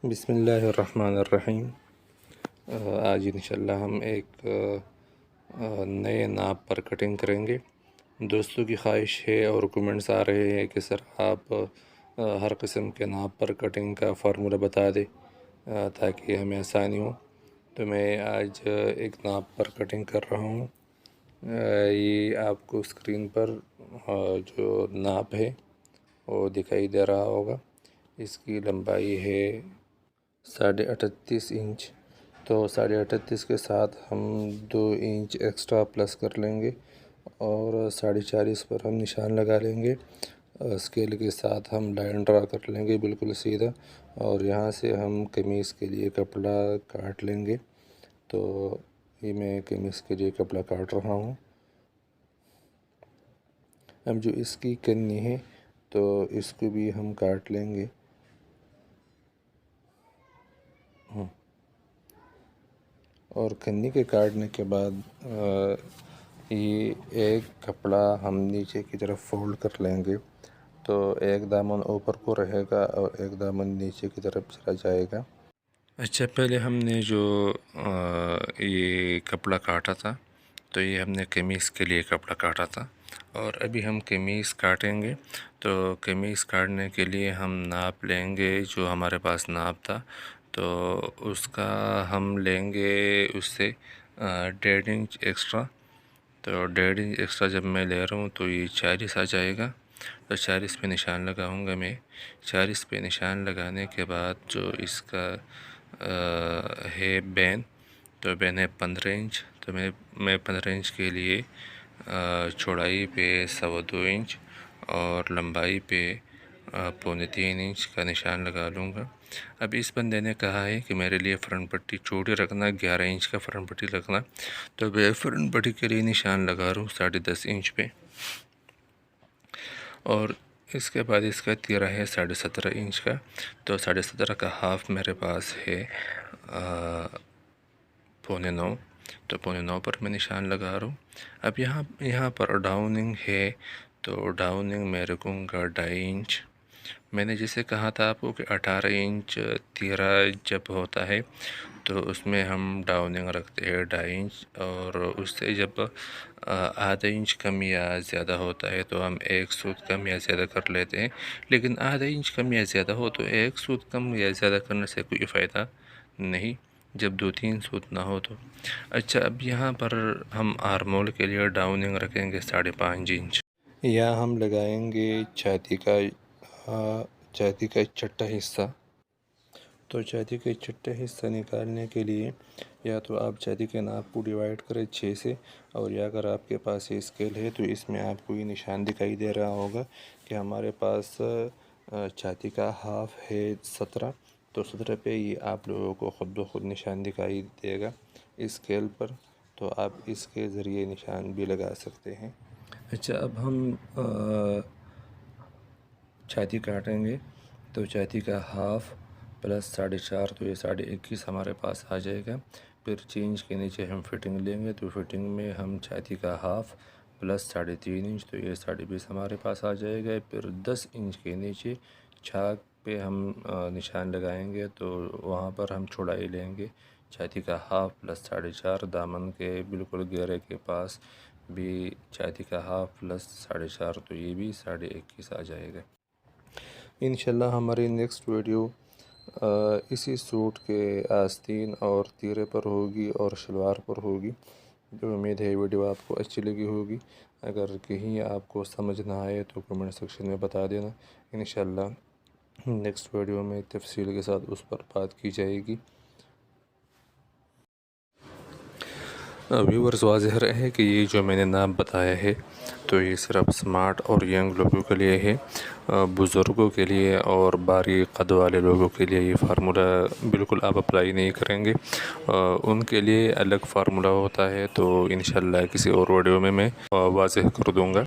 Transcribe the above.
بسم اللہ الرحمن الرحیم۔ آج انشاءاللہ ہم ایک نئے ناپ پر کٹنگ کریں گے۔ دوستوں کی خواہش ہے اور کمنٹس آ رہے ہیں کہ سر آپ ہر قسم کے ناپ پر کٹنگ کا فارمولہ بتا دیں تاکہ ہمیں آسانی ہو۔ تو میں آج ایک ناپ پر کٹنگ کر رہا ہوں۔ یہ آپ کو اسکرین پر جو ناپ ہے وہ دکھائی دے رہا ہوگا۔ اس کی لمبائی ہے 38.5 انچ، تو 38.5 کے ساتھ ہم 2 انچ ایکسٹرا پلس کر لیں گے اور 40.5 پر ہم نشان لگا لیں گے۔ اسکیل کے ساتھ ہم لائن ڈرا کر لیں گے بالکل سیدھا، اور یہاں سے ہم قمیص کے لیے کپڑا کاٹ لیں گے۔ تو یہ میں قمیص کے لیے کپڑا کاٹ رہا ہوں۔ اب جو اس کی کنی ہے تو اس کو بھی ہم کاٹ لیں گے۔ اور کنی کے کاٹنے کے بعد یہ ایک کپڑا ہم نیچے کی طرف فولڈ کر لیں گے، تو ایک دامن اوپر کو رہے گا اور ایک دامن نیچے کی طرف چلا جائے گا۔ اچھا، پہلے ہم نے جو یہ کپڑا کاٹا تھا تو یہ ہم نے قمیص کے لیے کپڑا کاٹا تھا، اور ابھی ہم قمیص کاٹیں گے۔ تو قمیص کاٹنے کے لیے ہم ناپ لیں گے، جو ہمارے پاس ناپ تھا تو اس کا ہم لیں گے اس سے 1.5 انچ ایکسٹرا۔ تو 1.5 انچ ایکسٹرا جب میں لے رہا ہوں تو یہ 40 آ جائے گا۔ تو 40 پہ نشان لگاؤں گا میں۔ 40 پہ نشان لگانے کے بعد جو اس کا ہے بین، تو بین ہے 15 انچ۔ تو میں 15 انچ کے لیے چوڑائی پہ 2.25 انچ اور لمبائی پہ 3.25 انچ کا نشان لگا لوں گا۔ اب اس بندے نے کہا ہے کہ میرے لیے فرنٹ پٹی چھوٹی رکھنا، 11 انچ کا فرنٹ پٹی رکھنا، تو میں فرنٹ پٹی کے لیے نشان لگا رہا ہوں 10.5 انچ پہ، اور اس کے بعد اس کا تیرہ ہے 17.5 انچ کا۔ تو 17.5 کا ہاف میرے پاس ہے 9.25، تو 9.25 پر میں نشان لگا رہا ہوں۔ اب یہاں پر ڈاؤننگ ہے، تو ڈاؤننگ میں رکھوں گا 2.5 انچ۔ میں نے جسے کہا تھا آپ کو کہ 18 انچ تیرہ جب ہوتا ہے تو اس میں ہم ڈاؤننگ رکھتے ہیں 2.5 انچ، اور اس سے جب آدھا انچ کم یا زیادہ ہوتا ہے تو ہم 1 سوت کم یا زیادہ کر لیتے ہیں، لیکن آدھا انچ کم یا زیادہ ہو تو 1 سوت کم یا زیادہ کرنے سے کوئی فائدہ نہیں، جب 2-3 سوت نہ ہو تو۔ اچھا، اب یہاں پر ہم آرمول کے لیے ڈاؤننگ رکھیں گے 5.5 انچ۔ یہاں ہم لگائیں گے چھاتی کا چٹا حصہ۔ تو چھاتی کے چٹے حصہ نکالنے کے لیے یا تو آپ چھاتی کے ناپ کو ڈیوائڈ کریں 6 سے، اور یا اگر آپ کے پاس یہ اسکیل ہے تو اس میں آپ کو یہ نشان دکھائی دے رہا ہوگا کہ ہمارے پاس چھاتی کا ہاف ہے 17، تو 17 پہ یہ آپ لوگوں کو خود بخود نشان دکھائی دے گا اسکیل پر، تو آپ اس کے ذریعے نشان بھی لگا سکتے ہیں۔ اچھا، اب ہم چھاتی کاٹیں گے، تو چھاتی کا ہاف پلس 4.5، تو یہ 21.5 ہمارے پاس آ جائے گا۔ پھر 6 انچ کے نیچے ہم فٹنگ لیں گے، تو فٹنگ میں ہم چھاتی کا ہاف پلس 3.5 انچ، تو یہ 20.5 ہمارے پاس آ جائے گا۔ پھر 10 انچ کے نیچے چھاک پہ ہم نشان لگائیں گے، تو وہاں پر ہم چوڑائی لیں گے چھاتی کا ہاف پلس 4.5، دامن کے بالکل گہرے کے پاس بھی چھاتی کا ہاف پلس 4.5، تو یہ بھی 21.5 آ جائے گا۔ انشاءاللہ ہماری نیکسٹ ویڈیو اسی سوٹ کے آستین اور تیرے پر ہوگی اور شلوار پر ہوگی۔ جو امید ہے ویڈیو آپ کو اچھی لگی ہوگی۔ اگر کہیں آپ کو سمجھ نہ آئے تو کمنٹ سیکشن میں بتا دینا، انشاءاللہ نیکسٹ ویڈیو میں تفصیل کے ساتھ اس پر بات کی جائے گی۔ ویورز، واضح رہے کہ یہ جو میں نے نام بتایا ہے تو یہ صرف سمارٹ اور ینگ لوگوں کے لیے ہے، بزرگوں کے لیے اور باریک قد والے لوگوں کے لیے یہ فارمولہ بالکل آپ اپلائی نہیں کریں گے۔ ان کے لیے الگ فارمولہ ہوتا ہے، تو انشاءاللہ کسی اور ویڈیو میں واضح کر دوں گا۔